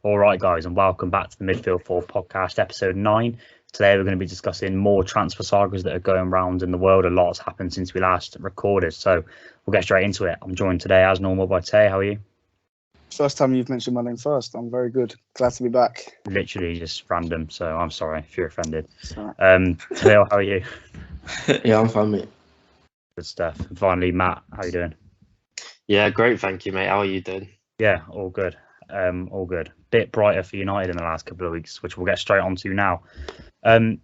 All right, guys, and welcome back to the Midfield 4 podcast, episode 9. Today we're going to be discussing more transfer sagas that are going around in the world. A lot has happened since we last recorded, so we'll get straight into it. I'm joined today, as normal, by Tay. How are you? First time you've mentioned my name first. I'm very good. Glad to be back. Literally just random, so I'm sorry if you're offended. Sorry. Taylor, how are you? Yeah, I'm fine, mate. Good stuff. And finally, Matt, how are you doing? Yeah, great, thank you, mate. How are you doing? Yeah, all good. All good. Bit brighter for United in the last couple of weeks, which we'll get straight onto now.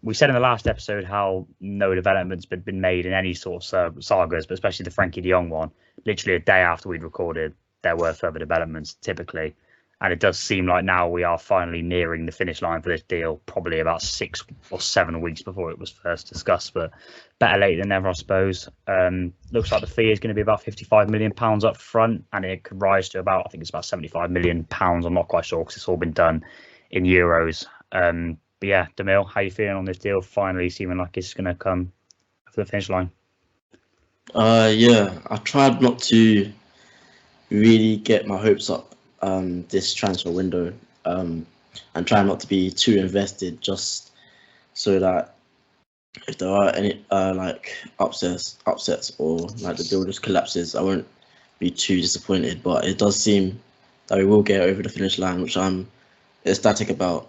We said in the last episode how no developments had been made in any sort of sagas, but especially the Frankie de Jong one. Literally a day after we'd recorded, there were further developments, typically. And it does seem like now we are finally nearing the finish line for this deal, probably about 6 or 7 weeks before it was first discussed, but better late than never, I suppose. Looks like the fee is going to be about £55 million up front, and it could rise to about, I think it's about £75 million. I'm not quite sure because it's all been done in euros. But yeah, Demil, how are you feeling on this deal? Finally seeming like it's going to come for the finish line. Yeah, I tried not to really get my hopes up this transfer window, and try not to be too invested, just so that if there are any like upsets or like the deal just collapses, I won't be too disappointed. But it does seem that we will get over the finish line, which I'm ecstatic about.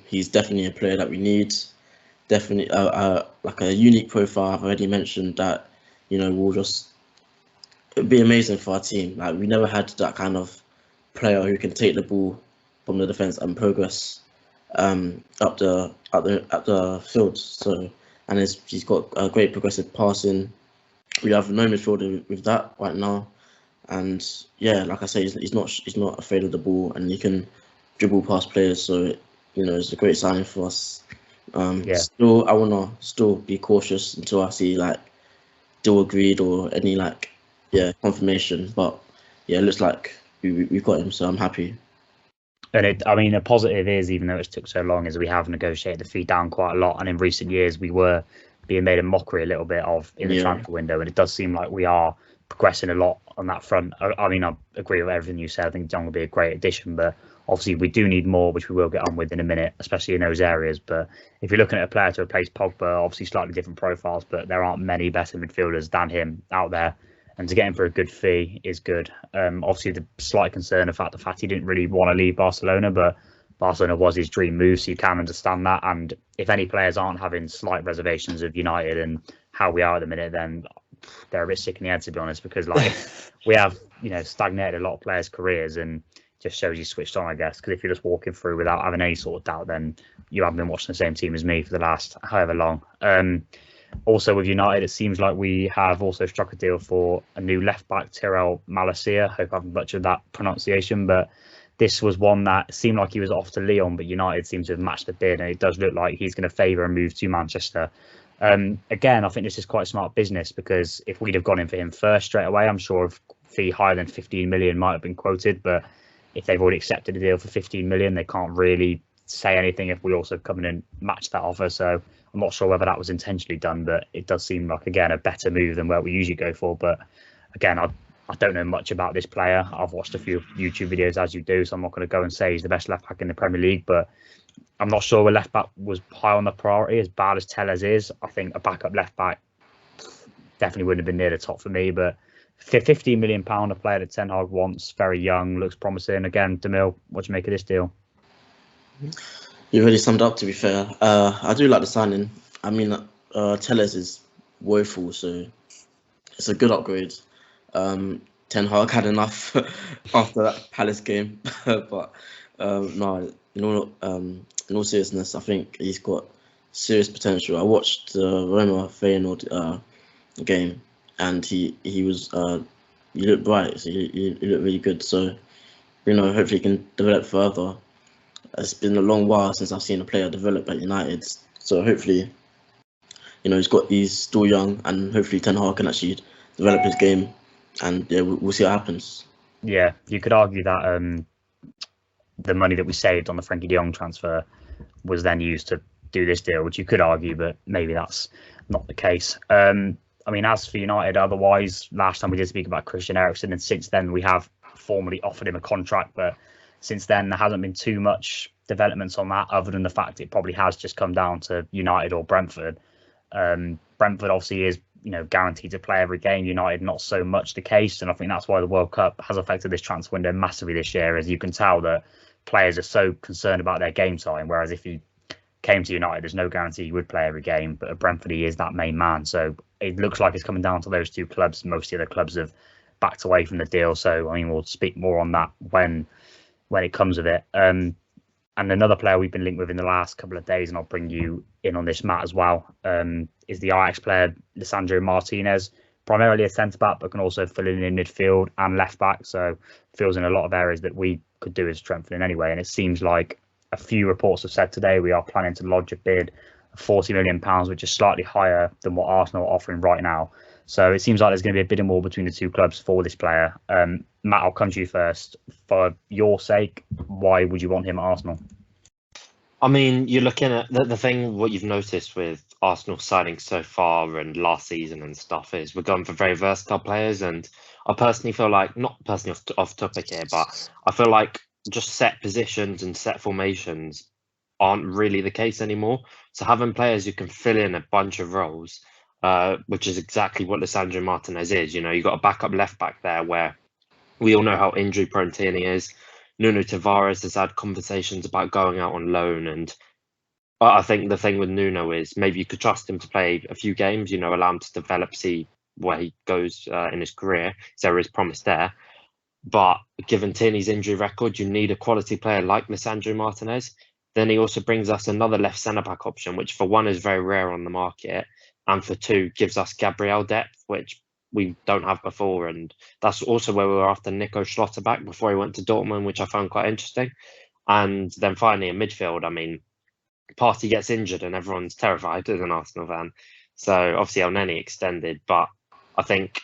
He's definitely a player that we need. Definitely like a unique profile. I've already mentioned that, it'd be amazing for our team. Like, we never had that kind of player who can take the ball from the defense and progress up the field. So, and he's got a great progressive passing. We have no midfielder with that right now, and yeah, like I say, he's not afraid of the ball, and he can dribble past players. So it's a great signing for us. Still, I wanna be cautious until I see like deal agreed or any confirmation. But yeah, it looks like we've got him, so I'm happy. And a positive is, even though it's took so long, is we have negotiated the fee down quite a lot. And in recent years, we were being made a mockery a little bit of in the transfer window. And it does seem like we are progressing a lot on that front. I agree with everything you said. I think Jong will be a great addition, but obviously we do need more, which we will get on with in a minute, especially in those areas. But if you're looking at a player to replace Pogba, obviously slightly different profiles, but there aren't many better midfielders than him out there. And to get him for a good fee is good. Obviously, the slight concern of the fact he didn't really want to leave Barcelona, but Barcelona was his dream move, so you can understand that. And if any players aren't having slight reservations of United and how we are at the minute, then they're a bit sick in the head, to be honest, because we have stagnated a lot of players' careers, and just shows you switched on, I guess. Because if you're just walking through without having any sort of doubt, then you haven't been watching the same team as me for the last however long. Also with United, it seems like we have also struck a deal for a new left-back, Chelsea Malacia. Hope I haven't butchered that pronunciation, but this was one that seemed like he was off to Lyon, but United seems to have matched the bid, and it does look like he's going to favour a move to Manchester. Again, I think this is quite smart business, because if we'd have gone in for him first straight away, I'm sure a fee higher than 15 million might have been quoted, but if they've already accepted a deal for 15 million, they can't really say anything if we also come in and match that offer. So I'm not sure whether that was intentionally done, but it does seem like, again, a better move than what we usually go for. But again, I don't know much about this player. I've watched a few YouTube videos, as you do, so I'm not going to go and say he's the best left back in the Premier League, but I'm not sure a left back was high on the priority. As bad as Tellez is, I think a backup left back definitely wouldn't have been near the top for me. But for £15 million, a player that Ten Hag wants, very young, looks promising. Again, Demil, what do you make of this deal? You really summed up, to be fair. I do like the signing. I mean, Tellez is woeful, so it's a good upgrade. Ten Hag had enough after that Palace game, but no, in all seriousness, I think he's got serious potential. I watched the Roma Feyenoord game, and he looked bright, so he looked really good. So hopefully he can develop further. It's been a long while since I've seen a player develop at United, so hopefully, he's still young, and hopefully Ten Hag can actually develop his game, and yeah, we'll see what happens. Yeah, you could argue that the money that we saved on the Frankie de Jong transfer was then used to do this deal, which you could argue, but maybe that's not the case. As for United, otherwise, last time we did speak about Christian Eriksen, and since then we have formally offered him a contract, but since then, there hasn't been too much developments on that, other than the fact it probably has just come down to United or Brentford. Brentford obviously is, guaranteed to play every game. United, not so much the case, and I think that's why the World Cup has affected this transfer window massively this year, as you can tell that players are so concerned about their game time, whereas if he came to United, there's no guarantee he would play every game, but at Brentford he is that main man. So it looks like it's coming down to those two clubs. Most of the other clubs have backed away from the deal, so I mean we'll speak more on that when it comes of it. And another player we've been linked with in the last couple of days, and I'll bring you in on this, Matt, as well, is the Ajax player Lisandro Martinez, primarily a centre-back, but can also fill in midfield and left-back, so fills in a lot of areas that we could do as strengthening anyway. And it seems like a few reports have said today we are planning to lodge a bid of £40 million, which is slightly higher than what Arsenal are offering right now. So it seems like there's going to be a bidding war between the two clubs for this player. Matt, I'll come to you first. For your sake, why would you want him at Arsenal? I mean, you're looking at the thing, what you've noticed with Arsenal signing so far and last season and stuff is we're going for very versatile players. And I personally feel like, not personally off topic here, but I feel like just set positions and set formations aren't really the case anymore. So having players who can fill in a bunch of roles, which is exactly what Lisandro Martinez is. You've got a backup left back there where we all know how injury prone Tierney is. Nuno Tavares has had conversations about going out on loan, and I think the thing with Nuno is maybe you could trust him to play a few games, allow him to develop, see where he goes in his career. So there is promise there. But given Tierney's injury record, you need a quality player like Lisandro Martinez. Then he also brings us another left centre-back option, which for one is very rare on the market, and for two gives us Gabriel depth, which we don't have before. And that's also where we were after Nico Schlotterbeck before he went to Dortmund, which I found quite interesting. And then finally in midfield, I mean, Partey gets injured and everyone's terrified as an Arsenal fan. So obviously Elneny extended, but I think,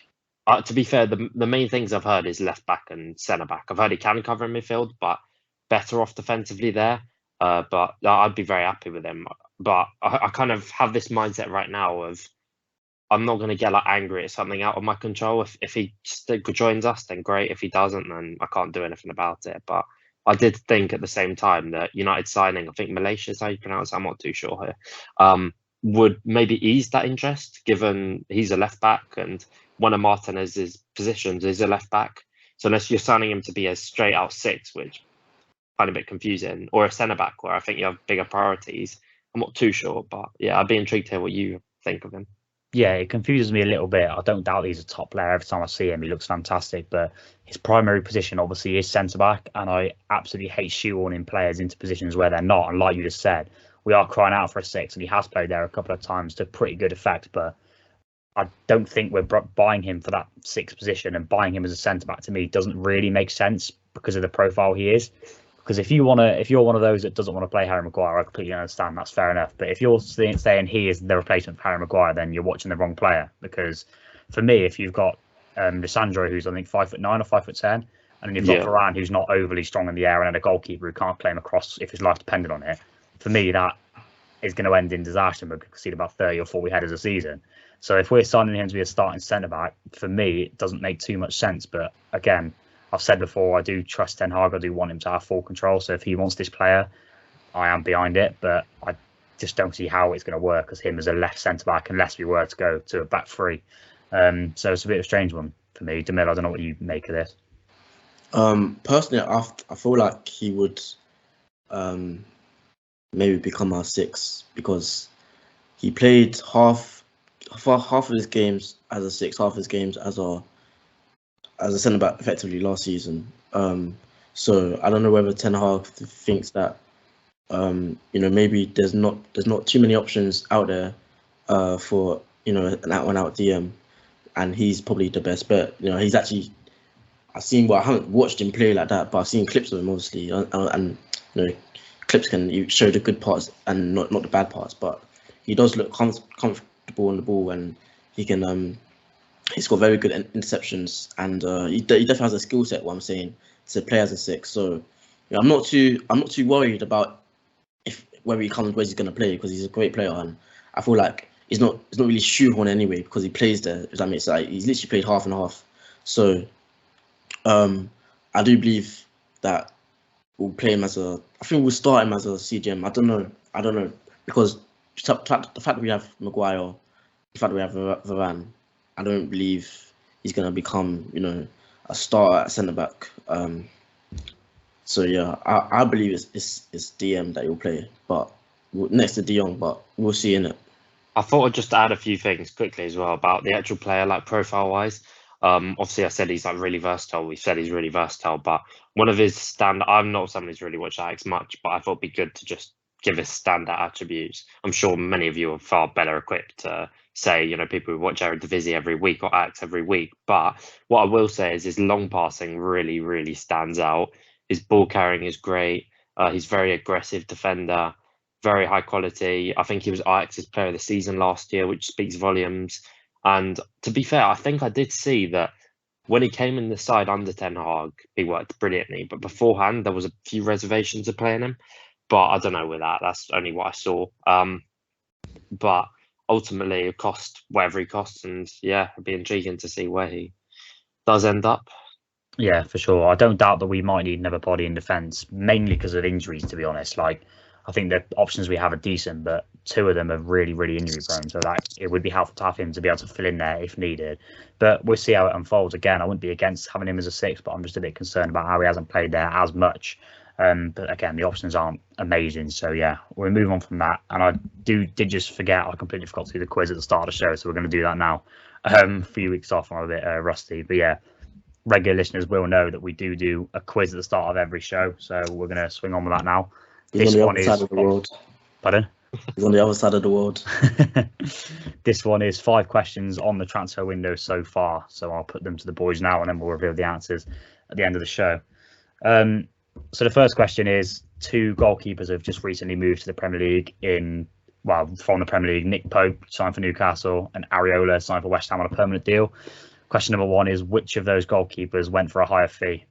to be fair, the main things I've heard is left back and centre back. I've heard he can cover in midfield, but better off defensively there. But I'd be very happy with him. But I kind of have this mindset right now of I'm not going to get angry at something out of my control. If he joins us, then great. If he doesn't, then I can't do anything about it. But I did think at the same time that United signing, I think Malacia is how you pronounce it, I'm not too sure here, would maybe ease that interest, given he's a left back and one of Martinez's positions is a left back. So unless you're signing him to be a straight out six, which I find a bit confusing, or a centre back where I think you have bigger priorities, I'm not too sure. But yeah, I'd be intrigued to hear what you think of him. Yeah, it confuses me a little bit. I don't doubt he's a top player. Every time I see him, he looks fantastic. But his primary position, obviously, is centre-back. And I absolutely hate shoehorning players into positions where they're not. And like you just said, we are crying out for a six. And he has played there a couple of times to pretty good effect. But I don't think we're buying him for that sixth position. And buying him as a centre-back, to me, doesn't really make sense because of the profile he is. Because if you're one of those that doesn't want to play Harry Maguire, I completely understand. That's fair enough. But if you're saying he is the replacement for Harry Maguire, then you're watching the wrong player. Because for me, if you've got Lisandro, who's I think 5'9" or 5'10", and then you've got Varane, who's not overly strong in the air, and a goalkeeper who can't claim a cross if his life depended on it, for me that is going to end in disaster. We're going to concede about 30 or 40 headers a season. So if we're signing him to be a starting centre back, for me it doesn't make too much sense. But again, I've said before, I do trust Ten Hag. I do want him to have full control. So if he wants this player, I am behind it. But I just don't see how it's going to work as him as a left centre-back unless we were to go to a back three. So it's a bit of a strange one for me. Demil, I don't know what you make of this. Personally, I feel like he would maybe become our six, because he played half of his games as a six, half of his games as a centre back effectively last season. So I don't know whether Ten Hag thinks that maybe there's not too many options out there for an out DM, and he's probably the best bet. He's actually, I haven't watched him play like that, but I've seen clips of him obviously, and clips can show the good parts and not the bad parts, but he does look comfortable on the ball, and he can he's got very good interceptions, and he definitely has a skill set. What I'm saying, to play as a six. So I'm not too worried about where he's going to play, because he's a great player, and I feel like it's not really shoehorn anyway, because he plays there. If that makes sense, he's literally played half and half. So I do believe that we'll play him as a. I think we'll start him as a CGM. I don't know because the fact that we have Maguire, the fact that we have Varane, I don't believe he's gonna become a starter at centre back. So yeah, I believe it's DM that he'll play, but next to De Jong, but we'll see in it. I thought I'd just add a few things quickly as well about the actual player, like profile-wise. Obviously, I said he's like really versatile. We said he's really versatile, but one of his I'm not someone who's really watched Ajax much, but I thought it'd be good to just give his standout attributes. I'm sure many of you are far better equipped to say, people who watch Eredivisie every week or Ajax every week. But what I will say is his long passing really, really stands out. His ball carrying is great. He's very aggressive defender, very high quality. I think he was Ajax's player of the season last year, which speaks volumes. And to be fair, I think I did see that when he came in the side under Ten Hag, he worked brilliantly. But beforehand, there was a few reservations of playing him. But I don't know with that. That's only what I saw. But ultimately, it cost whatever he costs. And yeah, it'd be intriguing to see where he does end up. Yeah, for sure. I don't doubt that we might need another body in defence, mainly because of injuries, to be honest. Like, I think the options we have are decent, but two of them are really, really injury prone. So it would be helpful to have him to be able to fill in there if needed. But we'll see how it unfolds. Again, I wouldn't be against having him as a 6, but I'm just a bit concerned about how he hasn't played there as much. But again, the options aren't amazing. So yeah, we'll move on from that. And I did just forget, I completely forgot to do the quiz at the start of the show. So we're going to do that now. A few weeks off, I'm a bit rusty. But yeah, regular listeners will know that we do a quiz at the start of every show. So we're going to swing on with that now. He's on the other side of the world. Pardon? He's on the other side of the world. This one is 5 questions on the transfer window so far. So I'll put them to the boys now, and then we'll reveal the answers at the end of the show. So the first question is, 2 goalkeepers have just recently moved to the Premier League from the Premier League. Nick Pope signed for Newcastle and Areola signed for West Ham on a permanent deal. Question number 1 is, which of those goalkeepers went for a higher fee?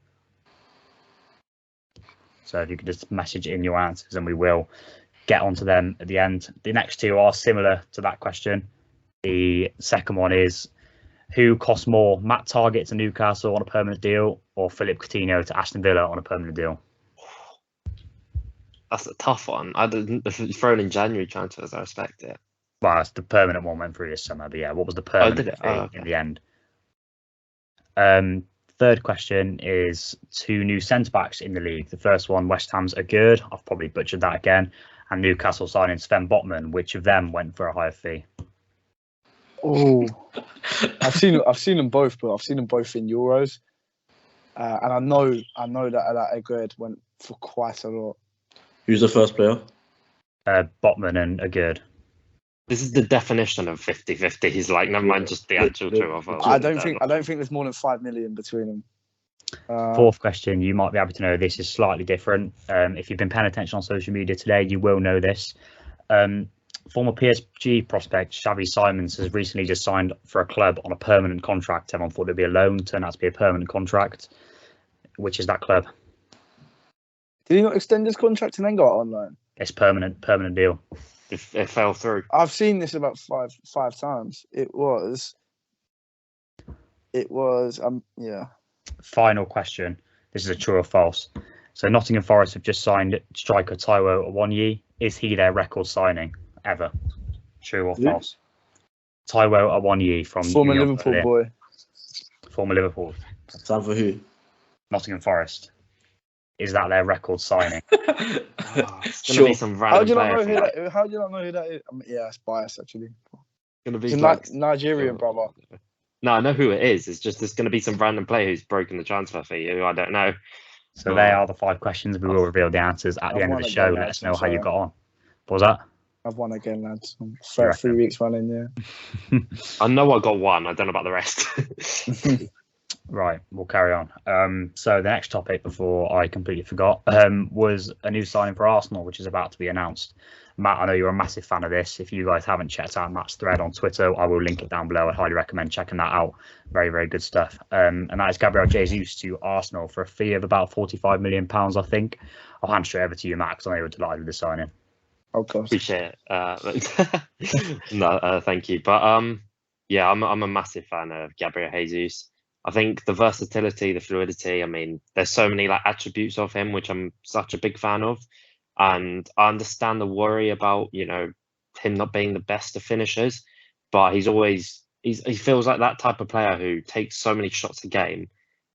So if you could just message in your answers and we will get onto them at the end. The next 2 are similar to that question. The second one is, who cost more, Matt Targett to Newcastle on a permanent deal or Philip Coutinho to Aston Villa on a permanent deal? That's a tough one. If it's thrown in January transfers, I respect it. Well, it's the permanent one went through this summer, but yeah, what was the permanent fee in the end? Third question is, 2 new centre-backs in the league. The first one, West Ham's Agurd. I've probably butchered that again. And Newcastle signing Sven Botman. Which of them went for a higher fee? Oh, I've seen them both, but I've seen them both in Euros. And I know that Agurd went for quite a lot. Who's the first player? Botman and Agurd. This is the definition of 50-50. He's like, never mind just the actual two of them. I don't think there's more than 5 million between them. Fourth question, you might be able to know this is slightly different. If you've been paying attention on social media today, you will know this. Former PSG prospect Xavi Simons has recently just signed for a club on a permanent contract. Everyone thought it'd be a loan, turned out to be a permanent contract. Which is that club? Did he not extend his contract and then got it on loan? It's permanent deal. It fell through. I've seen this about five times. It was yeah. Final question. This is a true or false. So Nottingham Forest have just signed striker Taiwo Awoniyi. Is he their record signing ever? True or false? Taiwo Awoniyi from former Liverpool boy. Former Liverpool. Signed for who? Nottingham Forest. Is that their record signing? It's gonna be some random How do you not know who that is? I mean, yeah, it's biased actually. Gonna be it's Nigerian brother. No, I know who it is. It's just there's going to be some random player who's broken the transfer fee who I don't know. So they are the 5 questions. We will reveal the answers at the end of the show. Let us know how you got on. What was that? I've won again, lads. 3 weeks running, yeah. I know I got 1. I don't know about the rest. Right, we'll carry on. So the next topic, before I completely forgot, was a new signing for Arsenal, which is about to be announced. Matt, I know you're a massive fan of this. If you guys haven't checked out Matt's thread on Twitter, I will link it down below. I'd highly recommend checking that out. Very, very good stuff. And that is Gabriel Jesus to Arsenal for a fee of about £45 million, I think. I'll hand straight over to you, Matt, because I know you're delighted with the signing. Of course. Appreciate it. No, thank you. But yeah, I'm a massive fan of Gabriel Jesus. I think the versatility, the fluidity, I mean, there's so many like attributes of him, which I'm such a big fan of. And I understand the worry about, him not being the best of finishers, but he feels like that type of player who takes so many shots a game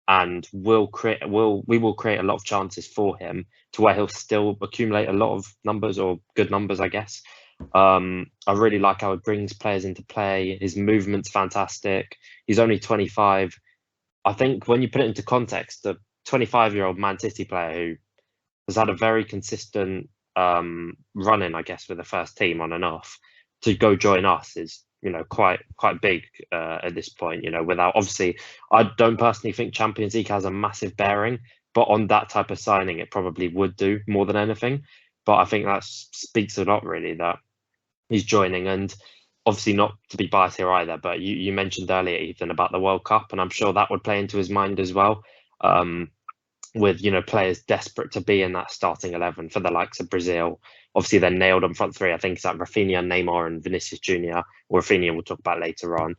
and we will create a lot of chances for him to where he'll still accumulate a lot of numbers, or good numbers, I guess. I really like how he brings players into play. His movement's fantastic. He's only 25. I think when you put it into context, the 25-year-old Man City player who has had a very consistent run-in, I guess, with the first team on and off, to go join us is, quite big at this point. Without, obviously, I don't personally think Champions League has a massive bearing, but on that type of signing, it probably would do more than anything. But I think that speaks a lot, really, that he's joining. And obviously not to be biased here either, but you mentioned earlier, Ethan, about the World Cup, and I'm sure that would play into his mind as well. With players desperate to be in that starting 11 for the likes of Brazil. Obviously, they're nailed on front three. I think it's like Raphinha, Neymar, and Vinicius Jr. Or Raphinha we'll talk about later on.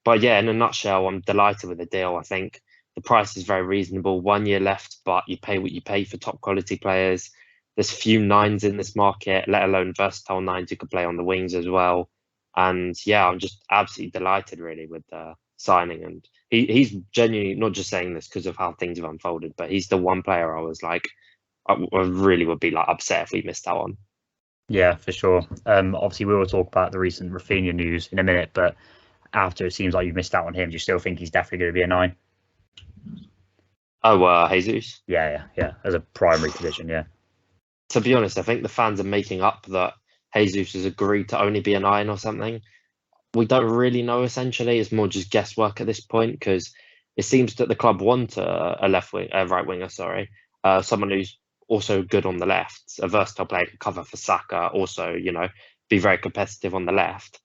But yeah, in a nutshell, I'm delighted with the deal. I think the price is very reasonable. 1 year left, but you pay what you pay for top quality players. There's few nines in this market, let alone versatile nines who could play on the wings as well. And yeah, I'm just absolutely delighted, really, with the signing. And he's genuinely, not just saying this because of how things have unfolded, but he's the one player I was like, I really would be like upset if we missed out on. Yeah, for sure. Obviously, we will talk about the recent Raphinha news in a minute, but after it seems like you've missed out on him, do you still think he's definitely going to be a 9? Oh, Jesus? Yeah, as a primary position, yeah. To be honest, I think the fans are making up that Jesus has agreed to only be a 9 or something. We don't really know, essentially. It's more just guesswork at this point, because it seems that the club want a right winger, someone who's also good on the left, a versatile player, can cover for Saka, also, be very competitive on the left.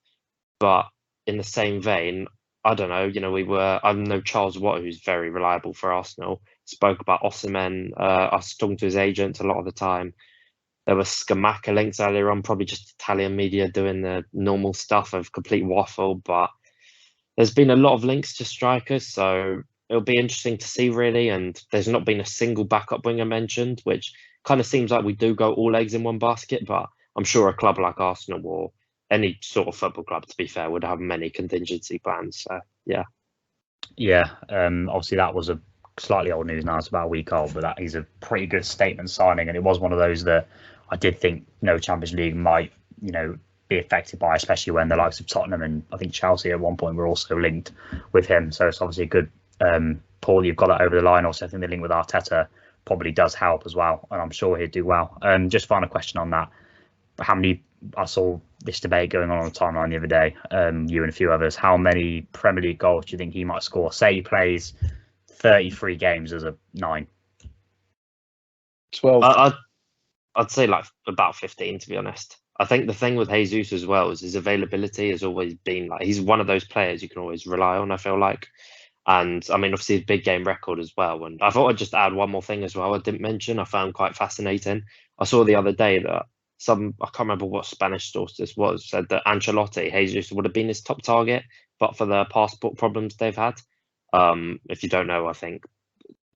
But in the same vein, I don't know, I know Charles Watt, who's very reliable for Arsenal, spoke about Osimhen. I was talking to his agents a lot of the time. There were Scamacca links earlier on, probably just Italian media doing the normal stuff of complete waffle. But there's been a lot of links to strikers, so it'll be interesting to see, really. And there's not been a single backup winger mentioned, which kind of seems like we do go all eggs in one basket. But I'm sure a club like Arsenal, or any sort of football club, to be fair, would have many contingency plans. So, yeah. Yeah, obviously that was a slightly old news now. It's about a week old, but that is a pretty good statement signing. And it was one of those that I did think Champions League might, be affected by, especially when the likes of Tottenham and I think Chelsea at one point were also linked with him. So it's obviously a good Paul, you've got that over the line. Also, I think the link with Arteta probably does help as well, and I'm sure he'd do well. Just final question on that. I saw this debate going on the timeline the other day, you and a few others. How many Premier League goals do you think he might score? Say he plays 33 games as a 9. 12. I'd say like about 15, to be honest. I think the thing with Jesus as well is his availability has always been like, he's one of those players you can always rely on, I feel like. And I mean, obviously his big game record as well. And I thought I'd just add one more thing as well I didn't mention, I found quite fascinating. I saw the other day that I can't remember what Spanish source this was, said that Ancelotti, Jesus would have been his top target, but for the passport problems they've had. If you don't know, I think,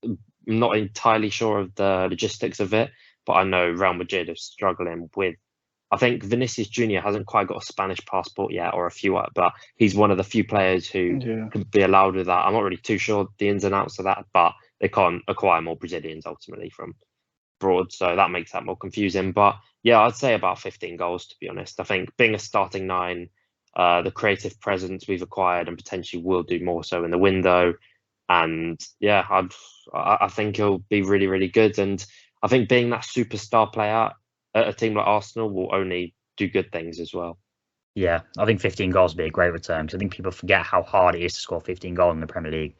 I'm not entirely sure of the logistics of it, but I know Real Madrid are struggling with, I think Vinicius Jr. hasn't quite got a Spanish passport yet, or a few, but he's one of the few players who can be allowed with that. I'm not really too sure the ins and outs of that, but they can't acquire more Brazilians ultimately from abroad, so that makes that more confusing. But yeah, I'd say about 15 goals, to be honest. I think being a starting 9, the creative presence we've acquired and potentially will do more so in the window. And yeah, I think he'll be really, really good. And I think being that superstar player at a team like Arsenal will only do good things as well. Yeah, I think 15 goals would be a great return, because I think people forget how hard it is to score 15 goals in the Premier League.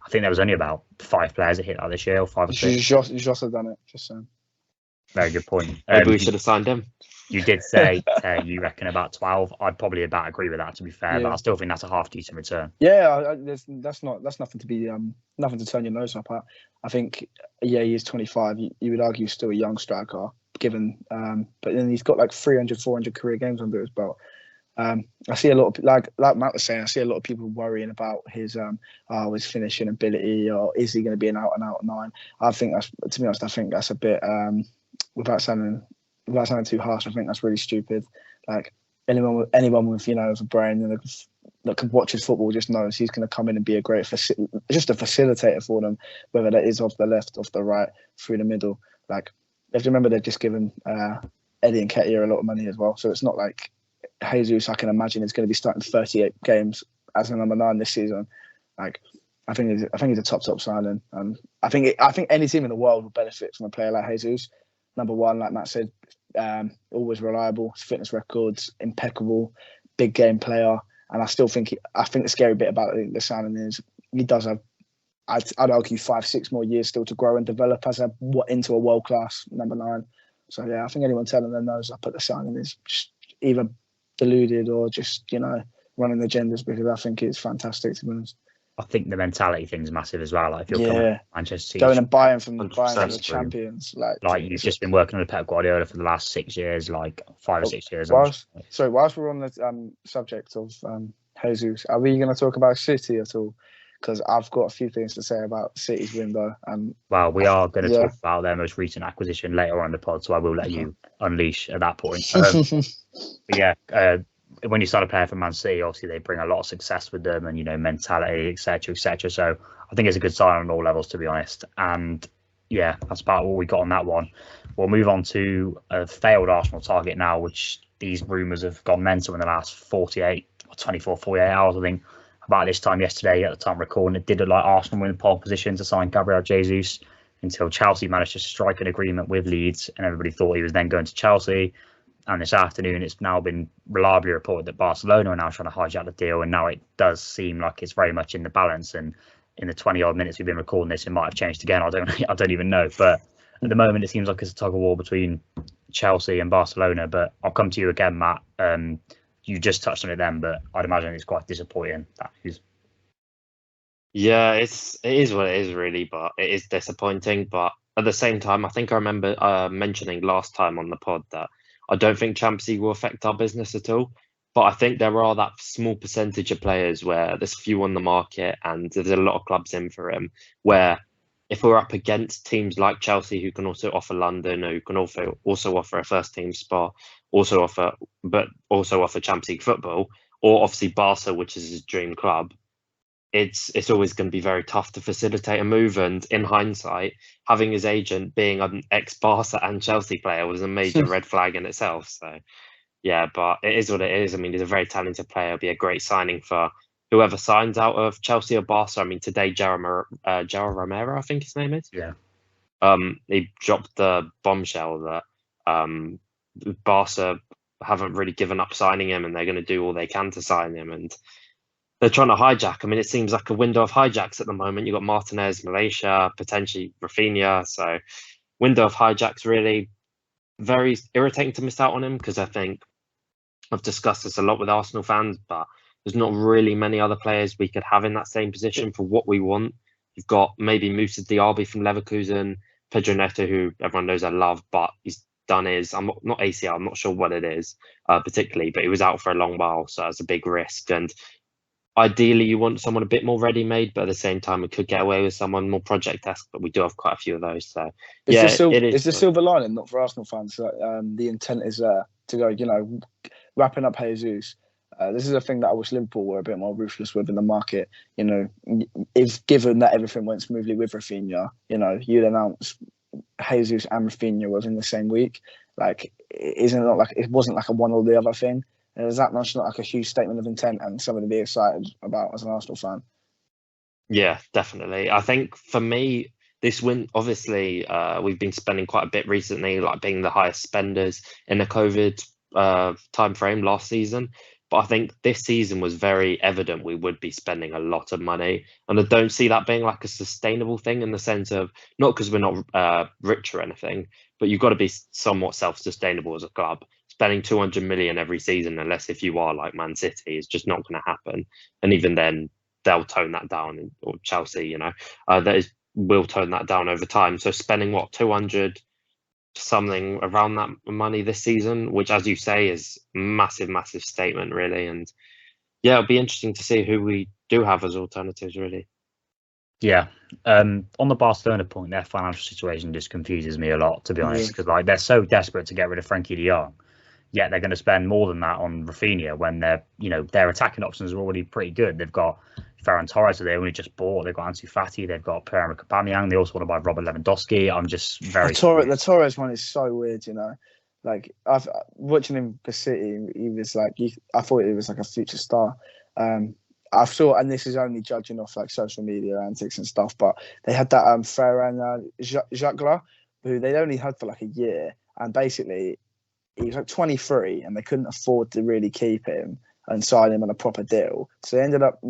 I think there was only about 5 players that hit that this year, or 5 or 6. Josh have done it, just saying. Very good point. Maybe we should have signed him. You did say you reckon about 12. I'd probably about agree with that, to be fair, but I still think that's a half decent return. Yeah, that's nothing to be nothing to turn your nose up at. I think he is 25. You would argue he's still a young striker, given but then he's got like 300, 400 career games under his belt. I see a lot of like Matt was saying. I see a lot of people worrying about his his finishing ability, or is he going to be an out and out 9? I think that's, to be honest, I think that's a bit without sounding too harsh. I think that's really stupid. Like anyone with with a brain and that can watch his football just knows he's going to come in and be a great just a facilitator for them, whether that is off the left, off the right, through the middle. Like, if you remember, they've just given Eddie and Nketiah a lot of money as well, so it's not like Jesus, I can imagine, is going to be starting 38 games as a number 9 this season. Like, I think he's a top signing, and I think any team in the world will benefit from a player like Jesus. Number 1, like Matt said, always reliable, his fitness records impeccable, big game player, and I think the scary bit about the signing is he does have, I'd argue, 5-6 more years still to grow and develop into a world class number 9. So yeah, I think anyone telling their nose up at the signing is just either deluded or just running agendas, because I think it's fantastic, to be honest. I think the mentality thing's massive as well. Like, if you're coming to Manchester City, going and buying from the champions, like you've just been working with Pep Guardiola for the last 6 years, like 5 or 6 years. Whilst we're on the subject of Jesus, are we going to talk about City at all? Because I've got a few things to say about City's window. Well, we are going to talk about their most recent acquisition later on in the pod, so I will let you unleash at that point. When you start a player from Man City, obviously they bring a lot of success with them, and mentality, etc., etc. So I think it's a good sign on all levels, to be honest. And yeah, that's about all we got on that one. We'll move on to a failed Arsenal target now, which these rumours have gone mental in the last 48 hours, I think. About this time yesterday, at the time recording, it did look like Arsenal were in pole position to sign Gabriel Jesus until Chelsea managed to strike an agreement with Leeds, and everybody thought he was then going to Chelsea. And this afternoon, it's now been reliably reported that Barcelona are now trying to hijack the deal, and now it does seem like it's very much in the balance. And in the 20-odd minutes we've been recording this, it might have changed again. I don't even know. But at the moment, it seems like it's a tug of war between Chelsea and Barcelona. But I'll come to you again, Matt. You just touched on it then, but I'd imagine it's quite disappointing. Yeah, it is what it is, really, but it is disappointing. But at the same time, I think I remember mentioning last time on the pod that I don't think Champions League will affect our business at all. But I think there are that small percentage of players where there's few on the market and there's a lot of clubs in for him, where if we're up against teams like Chelsea, who can also offer London, who can also offer a first team spot, also offer Champions League football, or obviously Barca, which is his dream club, it's always going to be very tough to facilitate a move. And in hindsight, having his agent being an ex-Barca and Chelsea player was a major red flag in itself. So yeah, but it is what it is. I mean, he's a very talented player. It'll be a great signing for whoever signs out of Chelsea or Barca. I mean, today, João Romero, I think his name is. Yeah. He dropped the bombshell that Barca haven't really given up signing him, and they're going to do all they can to sign him. And they're trying to hijack. I mean, it seems like a window of hijacks at the moment. You've got Martinez, Malacia, potentially Raphinha. So window of hijacks, really very irritating to miss out on him, because I think I've discussed this a lot with Arsenal fans, but there's not really many other players we could have in that same position for what we want. You've got maybe Moussa Diaby from Leverkusen, Pedro Neto, who everyone knows I love, but he's done his, I'm not ACL, I'm not sure what it is particularly, but he was out for a long while, so that's a big risk. And ideally, you want someone a bit more ready-made, but at the same time, we could get away with someone more project-esque, but we do have quite a few of those. So, it's the silver lining, not for Arsenal fans. The intent is there to go, wrapping up Jesus. This is a thing that I wish Liverpool were a bit more ruthless with in the market. If given that everything went smoothly with Raphinha, you'd announce Jesus and Raphinha within the same week. Like, it wasn't like a one or the other thing. Is that much not like a huge statement of intent and something to be excited about as an Arsenal fan? Yeah, definitely. I think for me, this win, obviously, we've been spending quite a bit recently, like being the highest spenders in the COVID time frame last season. But I think this season was very evident we would be spending a lot of money. And I don't see that being like a sustainable thing, in the sense of, not because we're not rich or anything, but you've got to be somewhat self-sustainable as a club. Spending 200 million every season, unless if you are like Man City, is just not going to happen. And even then, they'll tone that down, or Chelsea, will tone that down over time. So spending 200 something around that money this season, which, as you say, is massive statement, really. And yeah, it'll be interesting to see who we do have as alternatives, really. Yeah. On the Barcelona point, their financial situation just confuses me a lot, to be honest, because like they're so desperate to get rid of Frankie de Jong, yet they're going to spend more than that on Raphinha when their attacking options are already pretty good. They've got Ferran Torres, who they only just bought. They've got Ansu Fati. They've got Pierre-Emerick Aubameyang. They also want to buy Robert Lewandowski. I'm just very the Torres one is so weird, Like I've watching him for City, he was like I thought he was like a future star. I saw, and this is only judging off like social media antics and stuff, but they had that Ferran Jacques, who they'd only had for like a year, and basically he was like 23, and they couldn't afford to really keep him and sign him on a proper deal, so they ended up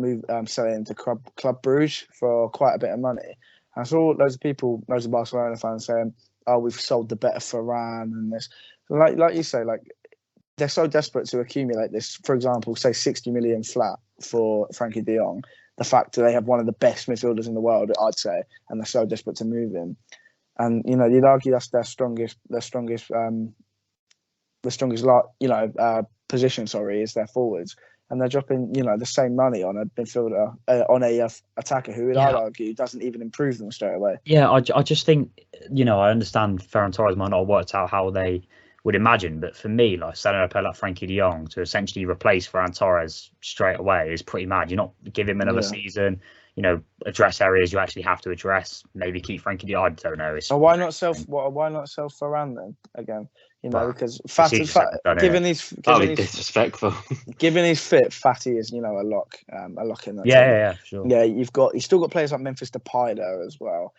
selling him to Club Bruges for quite a bit of money. And I saw loads of Barcelona fans saying, "Oh, we've sold the better Ferran," and this, like you say, like they're so desperate to accumulate this. For example, say 60 million flat for Frankie de Jong. The fact that they have one of the best midfielders in the world, I'd say, and they're so desperate to move him. And you'd argue that's their strongest position. Sorry, is their forwards, and they're dropping the same money on a midfielder on a attacker who I'd argue doesn't even improve them straight away. Yeah, I just think I understand Ferran Torres might not have worked out how they would imagine, but for me, like selling a player like Frankie de Jong to essentially replace Ferran Torres straight away is pretty mad. You're not give him another season, address areas you actually have to address. Maybe keep Frankie de Jong. I don't know. Why not sell Ferran then again? Because given he's disrespectful. Given he's fit, Fati is a lock in that. Yeah, sure. Yeah, you've still got players like Memphis Depay there as well.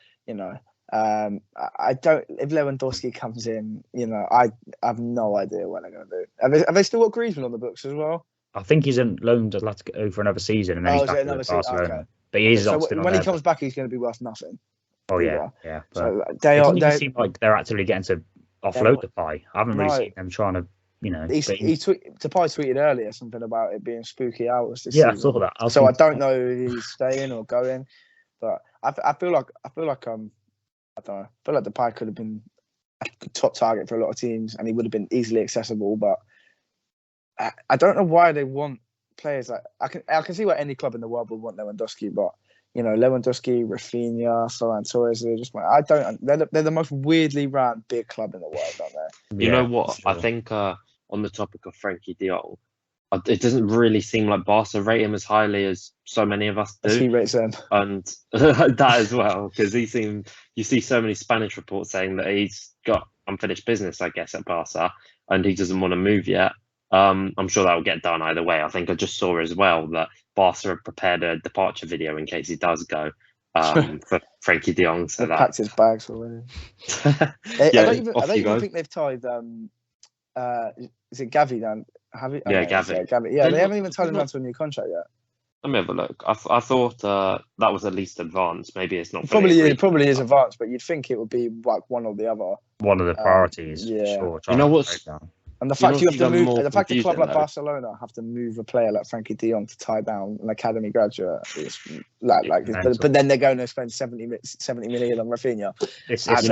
I don't. If Lewandowski comes in, I have no idea what they're going to do. Have they still got Griezmann on the books as well? I think he's loaned to Atletico for another season, and then he's back to Barcelona. Okay. But he is when he comes back, he's going to be worth nothing. Oh yeah. So they seem like they're actively getting to offload Depay. I haven't really seen them trying to. Depay tweeted earlier something about it being spooky hours this season. I saw that. I don't know if he's staying or going, but I feel like I don't know. I feel like Depay could have been a top target for a lot of teams, and he would have been easily accessible. But I don't know why they want players like I can see why any club in the world would want Lewandowski, but Lewandowski, Raphinha, Ferran Torres, they're the most weirdly ran big club in the world, aren't they? You know what? Sure. I think on the topic of Frankie de Jong, it doesn't really seem like Barca rate him as highly as so many of us do. He rates them, and that as well, because you see so many Spanish reports saying that he's got unfinished business, I guess, at Barca, and he doesn't want to move yet. I'm sure that will get done either way. I think I just saw as well that Barca have prepared a departure video in case he does go for Frankie de Jong. So they've packed his bags already. I don't even think they've tied. Is it Gavi down? Gavi. Gavi. Yeah, they haven't even tied him down to a new contract yet. Let me have a look. I thought that was at least advanced. Maybe it's not. It probably is advanced, but you'd think it would be like one or the other. One of the priorities. Sure. You know what's. And the fact you have to move, the fact a club like Barcelona have to move a player like Frankie de Jong to tie down an academy graduate is but then they're going to spend 70 million on Raphinha. You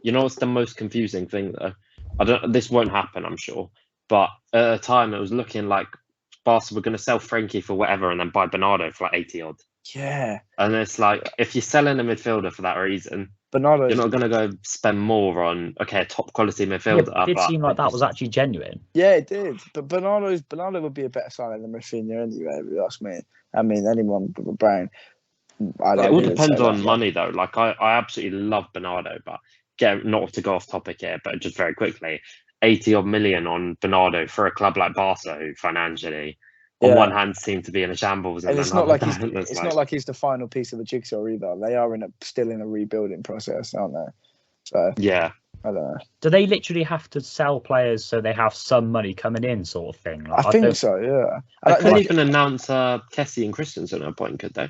know what's the most confusing thing though? This won't happen, I'm sure. But at the time, it was looking like Barca were going to sell Frankie for whatever and then buy Bernardo for like 80 odd. Yeah. And it's like, if you're selling a midfielder for that reason, Bernardo, you're not going to go spend more on a top quality midfielder. Yeah, it did seem like that was actually genuine. Yeah, it did. But Bernardo would be a better signing than Raphinha anyway, if you ask me. I mean, anyone with a brain. It all depends on money though. Like I absolutely love Bernardo, but not to go off topic here, but just very quickly, 80 odd million on Bernardo for a club like Barca, who financially, on one hand, seem to be in a shambles, and it's not like not like he's the final piece of the jigsaw either. They are still in a rebuilding process, aren't they? So yeah, I don't know. Do they literally have to sell players so they have some money coming in, sort of thing? Like, I think so. Yeah. They couldn't even announce Kessie and Christensen at a point, could they?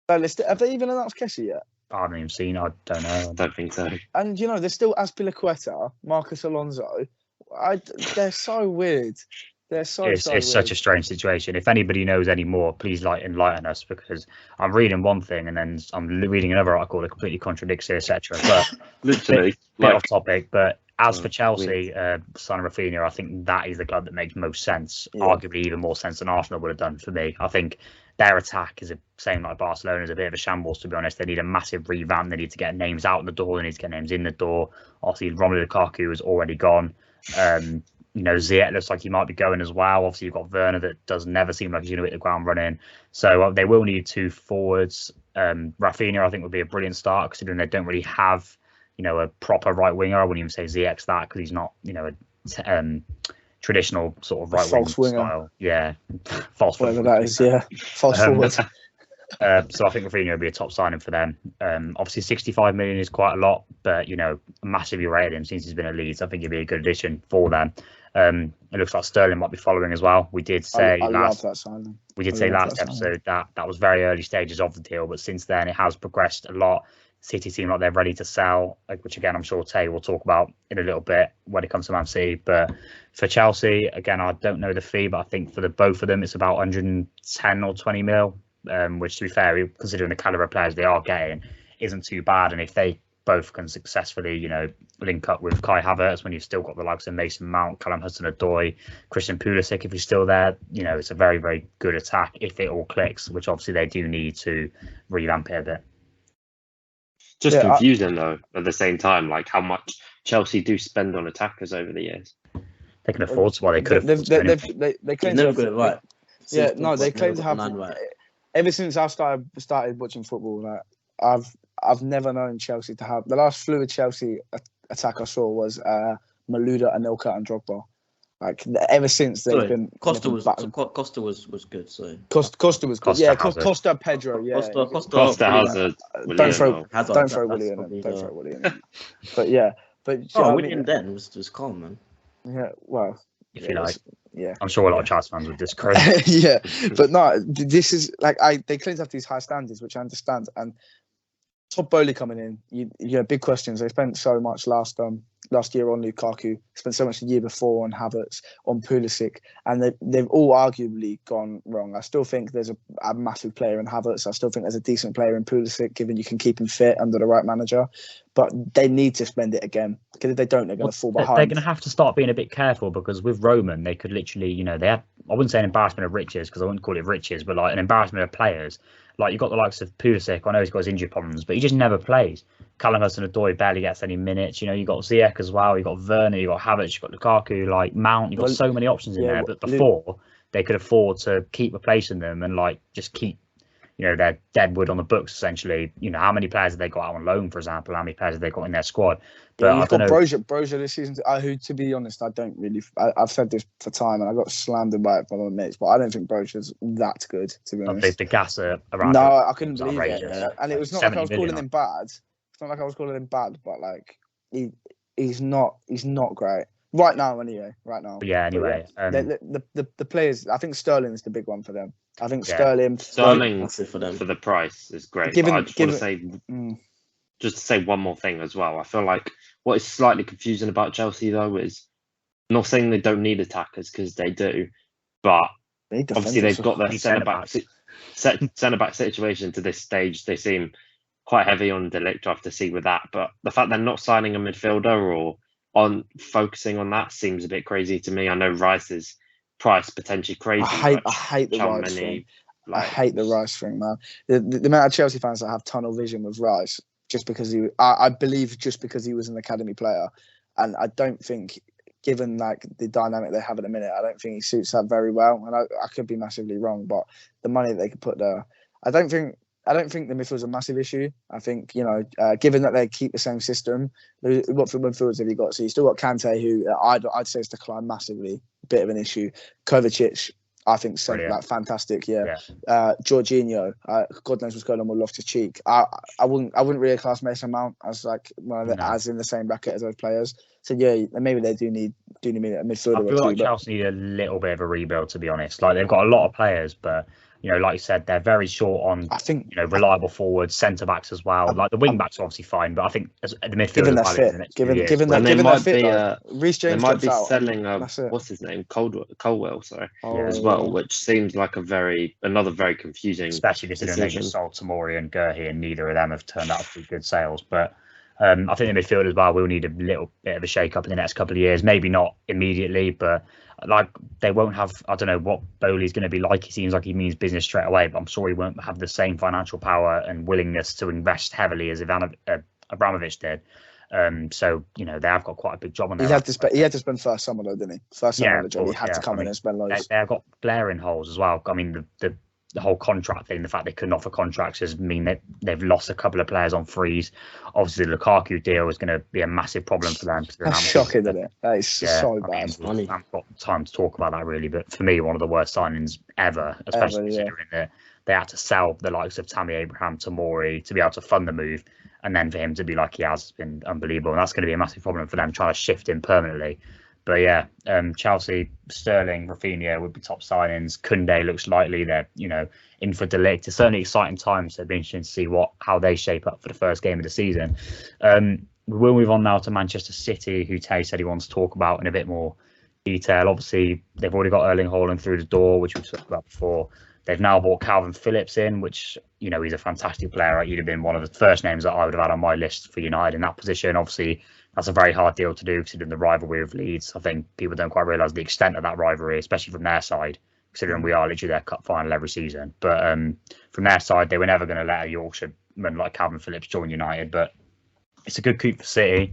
Have they even announced Kessie yet? I haven't even seen. I don't know. I don't think so. And there's still Azpilicueta, Marcus Alonso. They're so weird. They're so it's such a strange situation. If anybody knows any more, please enlighten us, because I'm reading one thing and then I'm reading another article that completely contradicts it, etc. But literally, bit off topic. But as for Chelsea, signing Raphinha, I think that is the club that makes most sense. Yeah. Arguably even more sense than Arsenal would have done for me. I think their attack is same like Barcelona, is a bit of a shambles, to be honest. They need a massive revamp. They need to get names out the door. They need to get names in the door. Obviously, Romelu Lukaku is already gone. Ziyech looks like he might be going as well. Obviously, you've got Werner that does never seem like he's going to hit the ground running. So they will need 2 forwards. Raphinha, I think, would be a brilliant start, considering they don't really have, a proper right winger. I wouldn't even say Ziyech's that, because he's not, a traditional sort of right winger style. Yeah, false whatever that is. Yeah, false forward. So I think Raphinha would be a top signing for them. Obviously, 65 million is quite a lot, but massively rated him since he's been at Leeds. I think he'd be a good addition for them. It looks like Sterling might be following as well. We did say last episode that was very early stages of the deal, but since then it has progressed a lot. City seem like they're ready to sell, which again I'm sure Tay will talk about in a little bit when it comes to Man City. But for Chelsea, again, I don't know the fee, but I think for both of them it's about 110 or 20 mil, which, to be fair, considering the caliber of players they are getting, isn't too bad. And if they both can successfully, link up with Kai Havertz, when you've still got the likes of Mason Mount, Callum Hudson-Odoi, Christian Pulisic, if he's still there, it's a very, very good attack if it all clicks, which obviously they do need to revamp it a bit. Just confusing though at the same time, like how much Chelsea do spend on attackers over the years. They can afford to. Well, they could. They claim never got it right. Yeah, no, they claim to have. Right. Ever since I started watching football, like I've never known Chelsea to have. The last fluid Chelsea attack I saw was Malouda, Anelka, and Drogba. Like ever since they've been. Costa was good. So Costa was good. Yeah, Costa, Pedro. Yeah, Costa Hazard. Don't throw Willie in. But William then was calm, man. Yeah, well, if you like. Yeah, I'm sure a lot of Chelsea fans would disagree. Yeah, but no, this is like they claim to have these high standards, which I understand. And Todd Bowley coming in, you have big questions. They spent so much last year on Lukaku, spent so much the year before on Havertz, on Pulisic, and they've all arguably gone wrong. I still think there's a massive player in Havertz. I still think there's a decent player in Pulisic, given you can keep him fit under the right manager. But they need to spend it again, because if they don't, they're going to fall behind. They're going to have to start being a bit careful, because with Roman, they could literally, they had, I wouldn't say an embarrassment of riches, because I wouldn't call it riches, but like an embarrassment of players. Like, you've got the likes of Pulisic. I know he's got his injury problems, but he just never plays. Callum Hudson-Odoi barely gets any minutes. You've got Ziyech as well. You've got Werner. You've got Havertz. You've got Lukaku. Like Mount. You've got so many options in there. But before, they could afford to keep replacing them and just keep, their dead wood on the books, essentially. How many players have they got out on loan, for example? How many players have they got in their squad? But you've got Brozier this season, who, to be honest, I don't really. I've said this for time, and I got slammed by it by my mates, but I don't think Brozier's that good, to be honest. The gas around. No, I couldn't believe it. And it was not like I was calling him bad. It's not like I was calling him bad, but like he's not great right now. Anyway, right now. But yeah. Anyway, the players. I think Sterling is the big one for them. I think Sterling for the price is great. I just want to say. Just to say one more thing as well, I feel like what is slightly confusing about Chelsea, though, is not saying they don't need attackers, because they do, but obviously they've got their centre-back situation to this stage. They seem quite heavy on De Ligt. I have to see with that, but the fact they're not signing a midfielder or on focusing on that seems a bit crazy to me. I know Rice's price potentially crazy. I hate the Rice thing. I hate the Rice thing, man. The amount of Chelsea fans that have tunnel vision with Rice. Just because I believe just because he was an academy player, and I don't think, given like the dynamic they have at the minute, I don't think he suits that very well. And I could be massively wrong, but the money that they could put there, I don't think the midfield's a massive issue. I think given that they keep the same system, what for midfielders have you got? So you still got Kante, who I'd say has declined massively, bit of an issue. Kovacic, I think fantastic. Yeah. Jorginho, God knows what's going on with Loftus-Cheek. I wouldn't really class Mason Mount as like as in the same bracket as those players. So yeah, maybe they do need a midfielder. I feel like Chelsea need a little bit of a rebuild, to be honest. Like, they've got a lot of players, but like you said, they're very short on, I think, reliable forwards, centre backs as well. Like the wing backs are obviously fine, but I think the midfield given as they're well in fit, the next given few years. given And that they given they're might fit, be though, Reece they James might drops be out, and selling that's it. what's his name, Colwell, sorry, Oh, as well, which seems like another very confusing Especially considering they decision. just sold Tomori and Gurhey, and neither of them have turned out to be good sales. But I think the midfield as well will need a little bit of a shake-up in the next couple of years. Maybe not immediately, but like they won't have. I don't know what Bowley's going to be like. He seems like he means business straight away, but I'm sure he won't have the same financial power and willingness to invest heavily as Abramovich did. So they have got quite a big job on their hands. He had to spend first summer though, didn't he? First summer of the job, he had to come in and spend loads. They've got glaring holes as well. I mean, the whole contract thing, the fact they couldn't offer contracts, has mean that they've lost a couple of players on freeze. Obviously, the Lukaku deal is going to be a massive problem for them. That's shocking, isn't it? That is so bad. I haven't got time to talk about that really, but for me, one of the worst signings ever, especially considering that they had to sell the likes of Tammy Abraham, Tomori to be able to fund the move, and then for him to be like he has been unbelievable. And that's going to be a massive problem for them trying to shift him permanently. But yeah, Chelsea, Sterling, Raphinha would be top signings. Koundé looks likely. They're in for De Ligt. It's certainly exciting times. So it'll be interesting to see how they shape up for the first game of the season. We'll move on now to Manchester City, who Tay said he wants to talk about in a bit more detail. Obviously, they've already got Erling Haaland through the door, which we've talked about before. They've now brought Calvin Phillips in, which, he's a fantastic player. He'd have been one of the first names that I would have had on my list for United in that position. Obviously, that's a very hard deal to do considering the rivalry of Leeds. I think people don't quite realise the extent of that rivalry, especially from their side, considering we are literally their cup final every season. But from their side, they were never going to let a Yorkshireman like Calvin Phillips join United. But it's a good coup for City.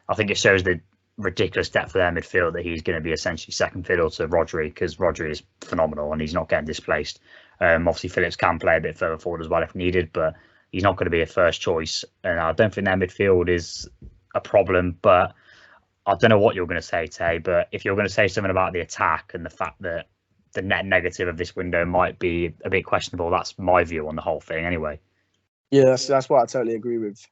I think it shows the ridiculous depth of their midfield that he's going to be essentially second fiddle to Rodri, because Rodri is phenomenal and he's not getting displaced. Obviously, Phillips can play a bit further forward as well if needed, but he's not going to be a first choice. And I don't think their midfield is a problem, but I don't know what you're going to say, Tay, but if you're going to say something about the attack and the fact that the net negative of this window might be a bit questionable, that's my view on the whole thing anyway. Yeah, that's what I totally agree with.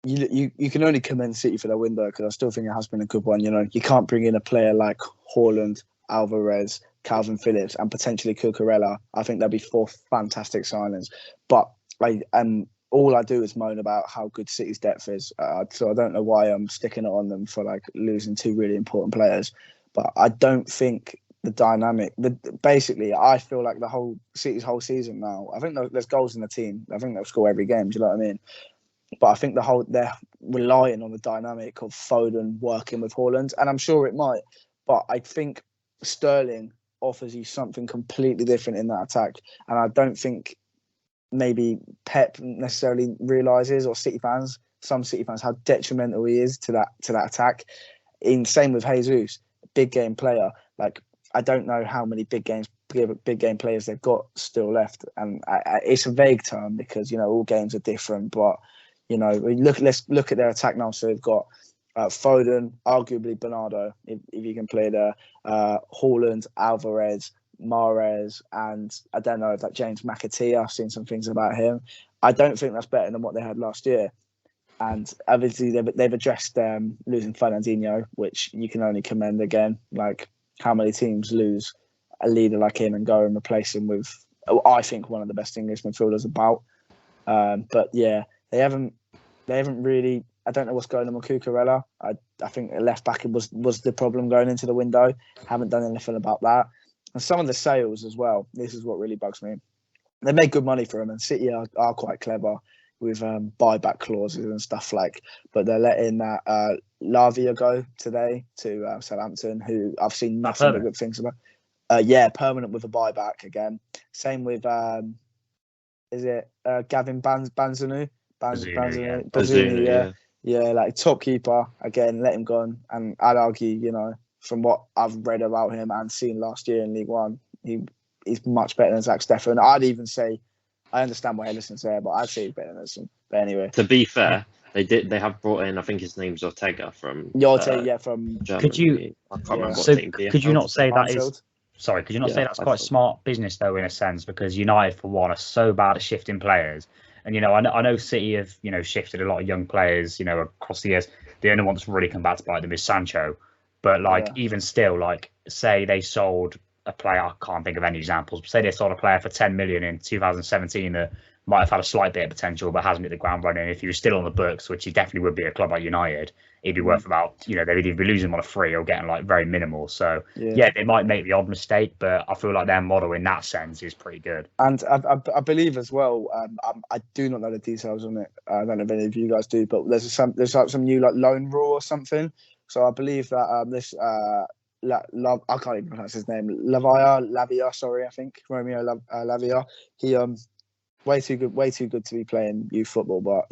You can only commend City for their window, because I still think it has been a good one. You can't bring in a player like Haaland, Alvarez, Calvin Phillips, and potentially Cucurella. I think there'll be 4 fantastic signings. But all I do is moan about how good City's depth is. So I don't know why I'm sticking it on them for losing 2 really important players. But I don't think the dynamic. Basically, I feel like City's whole season now. I think there's goals in the team. I think they'll score every game. Do you know what I mean? But I think they're relying on the dynamic of Foden working with Haaland, and I'm sure it might. But I think Sterling offers you something completely different in that attack, and I don't think maybe Pep necessarily realises, or some City fans, how detrimental he is to that attack. Same with Jesus, big game player. I don't know how many big game players they've got still left, and it's a vague term because all games are different, but. Let's look at their attack now. So they've got Foden, arguably Bernardo, if you can play there, Haaland, Alvarez, Mahrez, and I don't know, James McAtee. I've seen some things about him. I don't think that's better than what they had last year. And obviously they've addressed losing Fernandinho, which you can only commend again. How many teams lose a leader like him and go and replace him with, I think, one of the best English midfielders about. But yeah. They haven't really. I don't know what's going on with Cucurella. I think left back was the problem going into the window. Haven't done anything about that. And some of the sales as well. This is what really bugs me. They make good money for him, and City are quite clever with buyback clauses and stuff But they're letting that Lavia go today to Southampton, who I've seen nothing but good things about. Permanent with a buyback again. Same with is it Gavin Banzanu? Bazunu, yeah, top keeper again. Let him go on, and I'd argue, from what I've read about him and seen last year in League One, he's much better than Zach Steffen. I'd even say, I understand what Henderson's there, but I'd say he's better than Henderson. But anyway, to be fair, they have brought in, I think his name's Ortega from from Germany. Could you? I can't remember what team. Could you not say that is? Sorry, could you not say that's quite Midfield. smart business though, in a sense, because United for one are so bad at shifting players. And, I know City have, shifted a lot of young players, across the years. The only one that's really come back to bite them is Sancho. But, even still, say they sold a player, I can't think of any examples, but say they sold a player for 10 million in 2017 that might have had a slight bit of potential but hasn't hit the ground running. If he was still on the books, which he definitely would be at a club like United, he'd be worth about, they'd either be losing him on a free or getting like very minimal. So yeah, they might make the odd mistake, but I feel like their model in that sense is pretty good. And I believe as well, I do not know the details on it. I don't know if any of you guys do, but there's like some new like loan rule or something. So I believe that this I can't even pronounce his name. Lavia, sorry, I think Romeo Lavia. He way too good to be playing youth football. But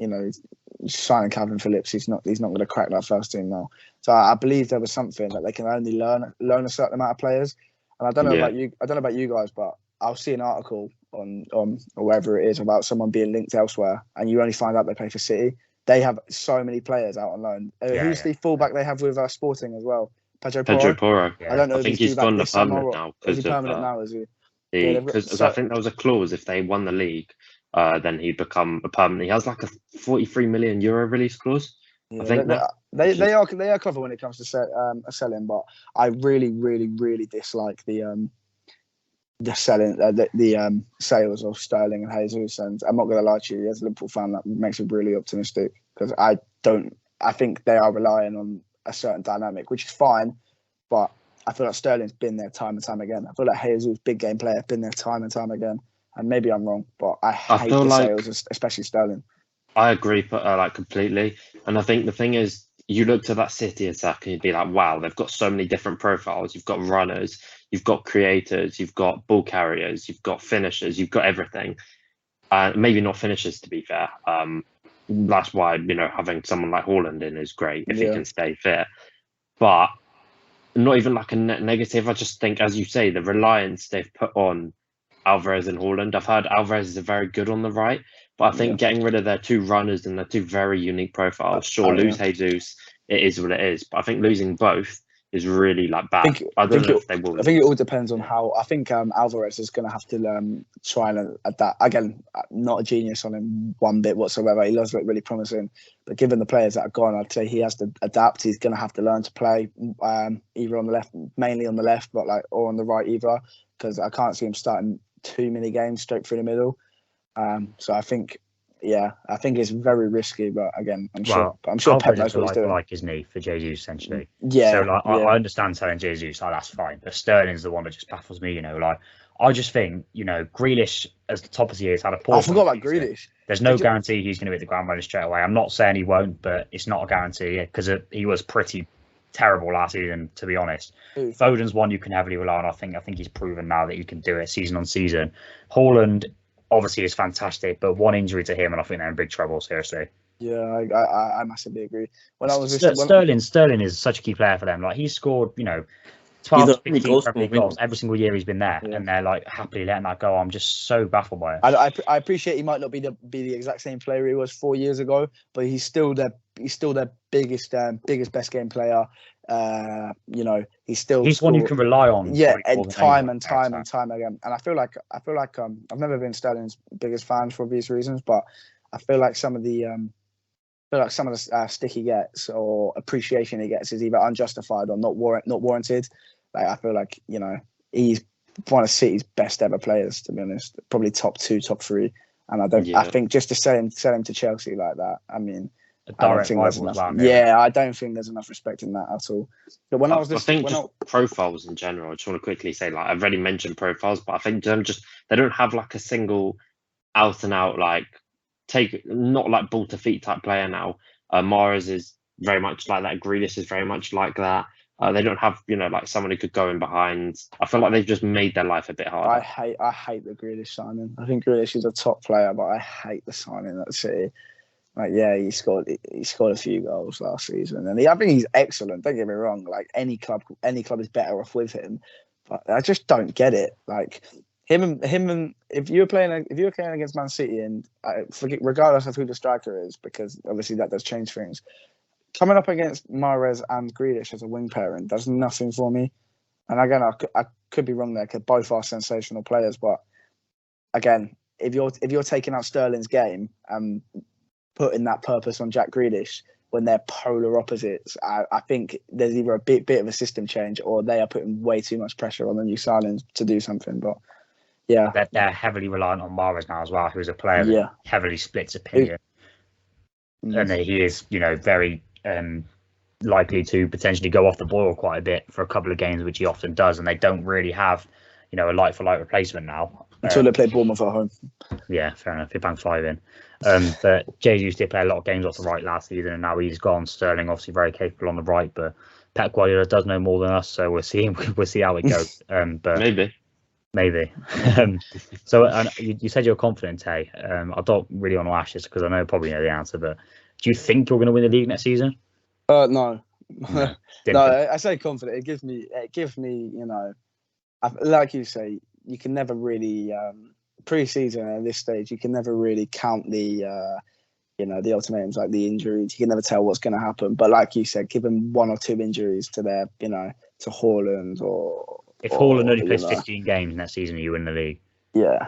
signing Calvin Phillips, he's not going to crack that first team now. So I believe there was something that they can only loan a certain amount of players. And I don't know about you. I don't know about you guys, but I'll see an article on or wherever it is about someone being linked elsewhere, and you only find out they play for City. They have so many players out on loan. Who's the fullback they have with Sporting as well? Pedro Porro. Yeah. I don't know. I think he's gone to permanent now. Is he permanent now? Is he? Because I think there was a clause if they won the league, then he'd become a permanent. He has like a 43 million euro release clause. Yeah, I think they are clever when it comes to selling, but I really dislike the selling the sales of Sterling and Jesus. And I'm not going to lie to you, as a Liverpool fan, that makes me really optimistic because I think they are relying on a certain dynamic, which is fine, but I feel like Sterling's been there time and time again. I feel like Jesus, big game player, been there time and time again. And maybe I'm wrong, but I hate the sales, especially Sterling. I agree, but completely. And I think the thing is, you look to that City attack and you'd be like, wow, they've got so many different profiles. You've got runners, you've got creators, you've got ball carriers, you've got finishers, you've got everything. Maybe not finishers, to be fair. That's why, having someone like Haaland in is great if he can stay fit. But not even like a negative. I just think, as you say, the reliance they've put on Alvarez and Haaland. I've heard Alvarez is very good on the right, but I think getting rid of their two runners and their two very unique profiles. Sure, lose Jesus, it is what it is. But I think losing both is really bad. I don't know if they will. I think it all depends on how. I think Alvarez is going to have to try and adapt. Again, not a genius on him one bit whatsoever. He does look really promising, but given the players that are gone, I'd say he has to adapt. He's going to have to learn to play either on the left, mainly on the left, but or on the right either, because I can't see him starting too many games straight through the middle. So I think. Yeah, I think it's very risky, but again, I'm sure Pep knows what he's doing. Like his knee for Jesus, essentially. Yeah. So I understand selling Jesus, that's fine. But Sterling's the one that just baffles me. I just think Grealish, as the top as he is, had a poor. I forgot about Grealish. There's no guarantee he's going to hit the ground running straight away. I'm not saying he won't, but it's not a guarantee because he was pretty terrible last season, to be honest. Foden's one you can heavily rely on. I think he's proven now that he can do it season on season. Haaland obviously is fantastic, but one injury to him and I think they're in big trouble, seriously. Yeah, I massively agree. Sterling is such a key player for them. He scored 12 15 Premier League goals every single year he's been there, and they're happily letting that go. I'm just so baffled by it. I appreciate he might not be the exact same player he was 4 years ago, but he's still their biggest best game player. He's one you can rely on. Yeah, and time and time again. And I feel like I've never been Sterling's biggest fan for obvious reasons, but I feel like some of the stick he gets or appreciation he gets is either unjustified or not warranted. I feel like he's one of City's best ever players, to be honest. Probably top 2, top 3. And I think just to sell him to Chelsea like that, I mean. I don't think there's enough respect in that at all. But when profiles in general, I just want to quickly say, I've already mentioned profiles, but I think they don't have a single out and out not ball to feet type player now. Mahrez is very much like that. Grealish is very much like that. They don't have someone who could go in behind. I feel like they've just made their life a bit harder. I hate the Grealish signing. I think Grealish is a top player, but I hate the signing at City. He scored a few goals last season, and I think he's excellent. Don't get me wrong. Any club is better off with him, but I just don't get it. Him and if you were playing against Man City, and regardless of who the striker is, because obviously that does change things. Coming up against Mahrez and Grealish as a wing pairing does nothing for me. And again, I could be wrong there because both are sensational players, but again, if you're taking out Sterling's game and putting that purpose on Jack Grealish, when they're polar opposites. I think there's either a bit of a system change, or they are putting way too much pressure on the new signings to do something. But yeah, they're heavily reliant on Mahrez now as well, who's a player that heavily splits opinion, and he is, very likely to potentially go off the boil quite a bit for a couple of games, which he often does, and they don't really have, a like-for-like replacement now. Until they play Bournemouth at home. Yeah, fair enough. He banged 5 in. But Jesus did play a lot of games off the right last season, and now he's gone. Sterling obviously very capable on the right, but Pep Guardiola does know more than us, so we'll see how it goes. But maybe. So you said you're confident, Tay. I don't really want to ask this because I know probably know the answer, but do you think you're going to win the league next season? No. No, I say confident. It gives me, like you say, you can never really pre-season at this stage. You can never really count the ultimatums, like the injuries. You can never tell what's going to happen. But like you said, given 1 or 2 injuries to their, to Haaland or if Haaland only plays 15 games next season, you win the league. Yeah,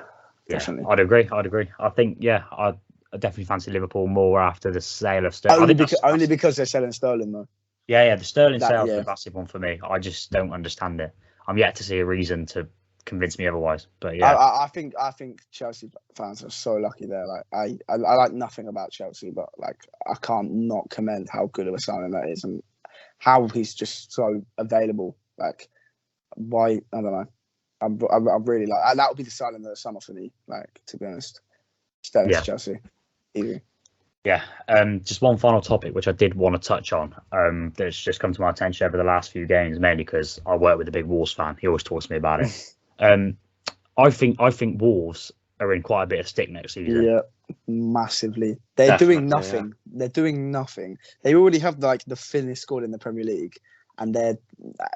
definitely. I'd agree. I think I definitely fancy Liverpool more after the sale of Sterling. Only because they're selling Sterling though. Yeah, the Sterling sale is a massive one for me. I just don't understand it. I'm yet to see a reason to convince me otherwise. But yeah, I think Chelsea fans are so lucky there. Like I like nothing about Chelsea, but like I can't not commend how good of a signing that is and how he's just so available. Like why, I don't know. I really like that would be the signing of the summer for me. Like, to be honest, Sterling to Chelsea, easy. Yeah, just one final topic which I did want to touch on. That's just come to my attention over the last few games, mainly because I work with a big Wolves fan. He always talks to me about it. I think Wolves are in quite a bit of stick next season. Yeah, massively. They're doing nothing. Yeah. They're doing nothing. They already have like the thinnest squad in the Premier League, and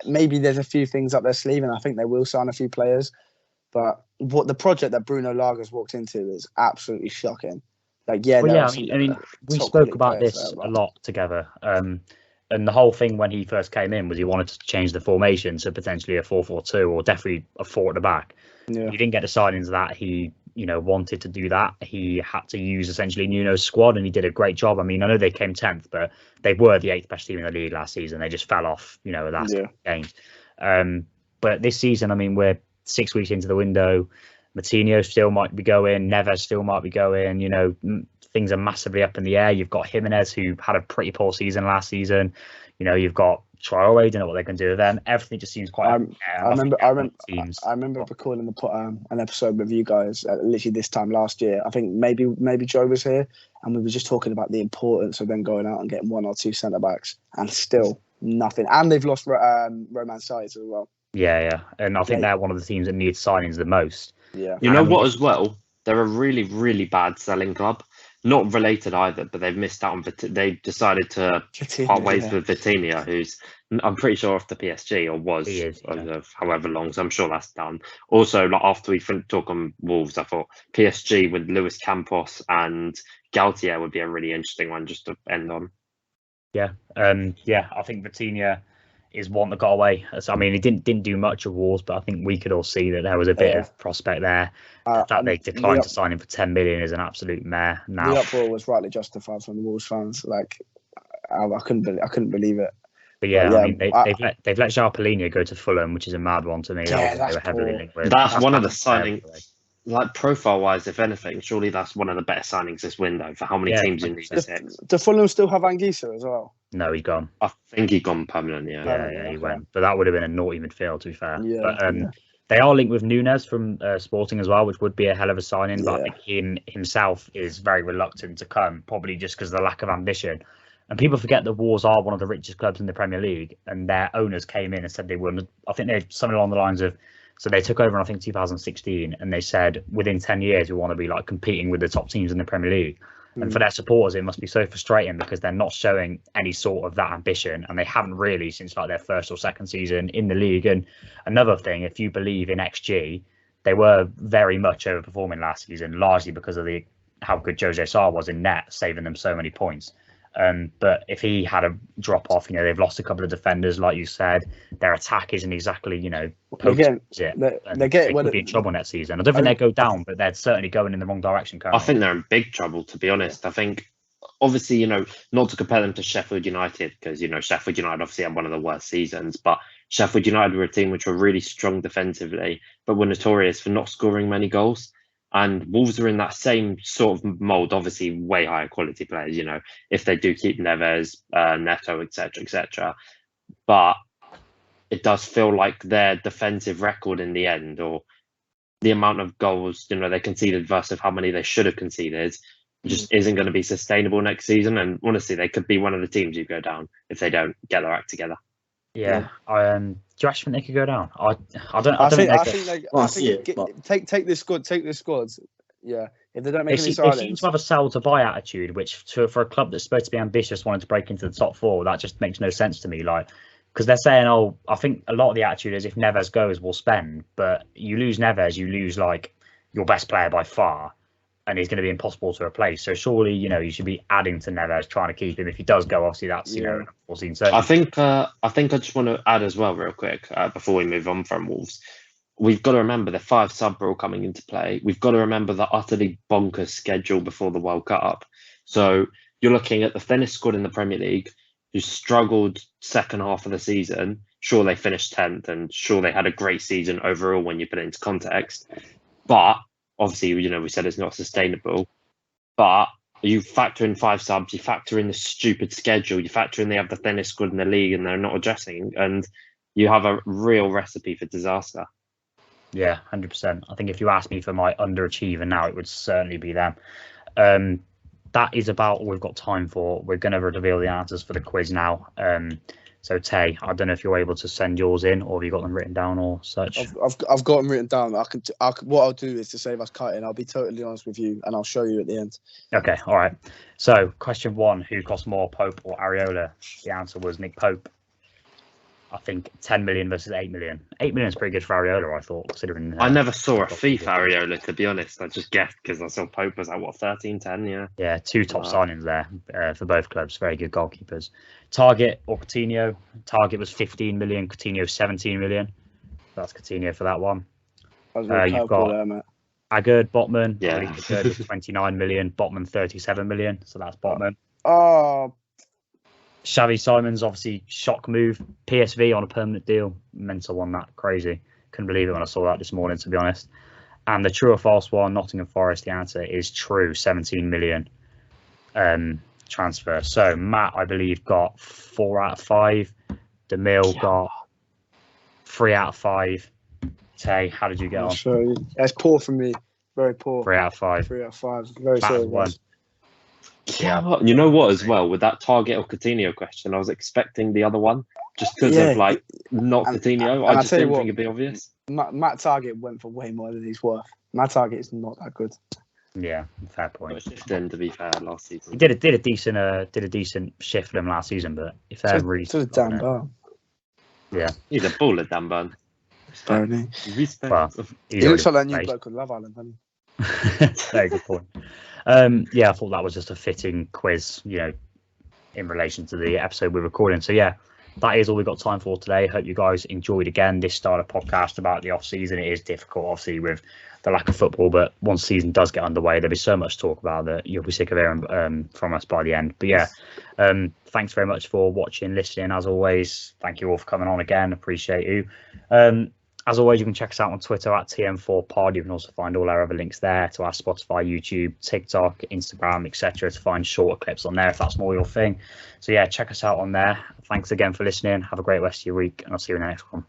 maybe there's a few things up their sleeve, and I think they will sign a few players. But what the project that Bruno Laga's walked into is absolutely shocking. Like, I mean, we spoke about this a lot together. And the whole thing when he first came in was he wanted to change the formation to potentially a 4-4-2 or definitely a 4 at the back. Yeah. He didn't get the signings that he, wanted to do that. He had to use essentially Nuno's squad, and he did a great job. I mean, I know they came 10th, but they were the 8th best team in the league last season. They just fell off, the last games. But this season, I mean, we're 6 weeks into the window. Matinho still might be going. Neves still might be going. Things are massively up in the air. You've got Jimenez, who had a pretty poor season last season. You've got Traore. Don't know what they can do with them. Everything just seems quite. I remember recording an episode with you guys literally this time last year. I think maybe Joe was here, and we were just talking about the importance of them going out and getting 1 or 2 centre backs, and still nothing. And they've lost Roman Saiz as well. Yeah, and I think they're one of the teams that needs signings the most. Yeah. You know what, as well? They're a really, really bad selling club. Not related either, but they've missed out on. They decided to part ways with Raphinha, who's I'm pretty sure off the PSG or was of however long. So I'm sure that's done. Also, like after we talk on Wolves, I thought PSG with Luis Campos and Galtier would be a really interesting one just to end on. Yeah, I think Raphinha is one that got away. So, I mean, he didn't do much of Wolves, but I think we could all see that there was a bit of prospect there. That they declined to sign him for 10 million is an absolute mare. Now the uproar was rightly justified from the Wolves fans. Like, I couldn't believe it. But I mean, they've let João Palhinha go to Fulham, which is a mad one to me. That's one of the signings. Like profile-wise, if anything, surely that's one of the better signings this window for how many teams in League 6. Do Fulham still have Anguissa as well? No, he's gone. I think he's gone permanent, Yeah, he went. But that would have been a naughty midfield, to be fair. They are linked with Nunes from Sporting as well, which would be a hell of a signing. But I think he himself is very reluctant to come, probably just because of the lack of ambition. And people forget that Wolves are one of the richest clubs in the Premier League, and their owners came in and said they wouldn't. I think they something along the lines of. So they took over in, I think, 2016, and they said within 10 years we want to be like competing with the top teams in the Premier League. And for their supporters, it must be so frustrating because they're not showing any sort of that ambition, and they haven't really since like their first or second season in the league. And another thing, if you believe in XG, they were very much overperforming last season, largely because of how good Jose Sarr was in net, saving them so many points. But if he had a drop off, they've lost a couple of defenders, like you said. Their attack isn't exactly, potent, they could be in trouble next season. I don't think they'd go down, but they're certainly going in the wrong direction currently. I think they're in big trouble, to be honest. I think obviously, not to compare them to Sheffield United, because, Sheffield United obviously had one of the worst seasons, but Sheffield United were a team which were really strong defensively, but were notorious for not scoring many goals. And Wolves are in that same sort of mould, obviously way higher quality players, if they do keep Neves, Neto, etc. But it does feel like their defensive record in the end, or the amount of goals, they conceded versus how many they should have conceded, just isn't going to be sustainable next season. And honestly, they could be one of the teams who go down if they don't get their act together. Yeah. Do you actually think they could go down? Take this squad. Yeah. If they don't make any signings, they seem to have a sell to buy attitude, which for a club that's supposed to be ambitious, wanting to break into the top four, that just makes no sense to me. Like, because they're saying, I think a lot of the attitude is if Neves goes, we'll spend. But you lose Neves, you lose like your best player by far, and he's going to be impossible to replace. So surely, you should be adding to Neves, trying to keep him. If he does go, obviously that's foreseen. So I think I just want to add as well, real quick, before we move on from Wolves. We've got to remember the 5 sub rule coming into play. We've got to remember the utterly bonkers schedule before the World Cup. So you're looking at the thinnest squad in the Premier League, who struggled second half of the season. Sure, they finished 10th, and sure, they had a great season overall when you put it into context. But obviously, we said it's not sustainable. But you factor in 5 subs, you factor in the stupid schedule, you factor in they have the thinnest squad in the league and they're not addressing, and you have a real recipe for disaster. Yeah, 100%. I think if you ask me for my underachiever now, it would certainly be them. That is about all we've got time for. We're going to reveal the answers for the quiz now. So Tay, I don't know if you're able to send yours in, or have you got them written down or such? I've got them written down. What I'll do is, to save us cutting, I'll be totally honest with you, and I'll show you at the end. Okay, all right. So question 1: who cost more, Pope or Areola? The answer was Nick Pope. I think 10 million versus 8 million. 8 million is pretty good for Areola, I thought, considering. I never saw a fee for Areola, to be honest. I just guessed because I saw Pope was like, 13, 10, yeah. Yeah, 2 top signings there for both clubs. Very good goalkeepers. Target or Coutinho? Target was 15 million, Coutinho 17 million. That's Coutinho for that one. You've got Agard, Botman. Yeah. Agard was 29 million, Botman 37 million. So that's Botman. Oh. Xavi Simons, obviously, shock move. PSV on a permanent deal. Mental one, that crazy. Couldn't believe it when I saw that this morning, to be honest. And the true or false one, Nottingham Forest, the answer is true. 17 million transfer. So Matt, I believe, got 4 out of 5. Demille got 3 out of 5. Tay, how did you get on? Sure. That's poor from me. Very poor. 3 out of 5. 3 out of 5. Very sorry. Yeah, you know what, as well, with that Target or Coutinho question, I was expecting the other one just because of Coutinho. I just didn't think it'd be obvious. Matt Target went for way more than he's worth. Matt Target is not that good. Yeah, fair point. Then, to be fair, last season he did a decent shift for him last season, but if they're really Dan Burn. Yeah, he's a baller, Dan Burn. Respect. Well, he looks like that new bloke on Love Island, doesn't he? Very good point. Yeah, I thought that was just a fitting quiz, in relation to the episode we're recording. So yeah, that is all we've got time for today. Hope you guys enjoyed again this start of podcast about the off season. It is difficult, obviously, with the lack of football, but once season does get underway, there'll be so much to talk about that you'll be sick of hearing from us by the end. But yeah, thanks very much for watching, listening. As always, thank you all for coming on again. Appreciate you. As always, you can check us out on Twitter at TM4Pod. You can also find all our other links there to our Spotify, YouTube, TikTok, Instagram, etc. to find shorter clips on there if that's more your thing. So yeah, check us out on there. Thanks again for listening. Have a great rest of your week, and I'll see you in the next one.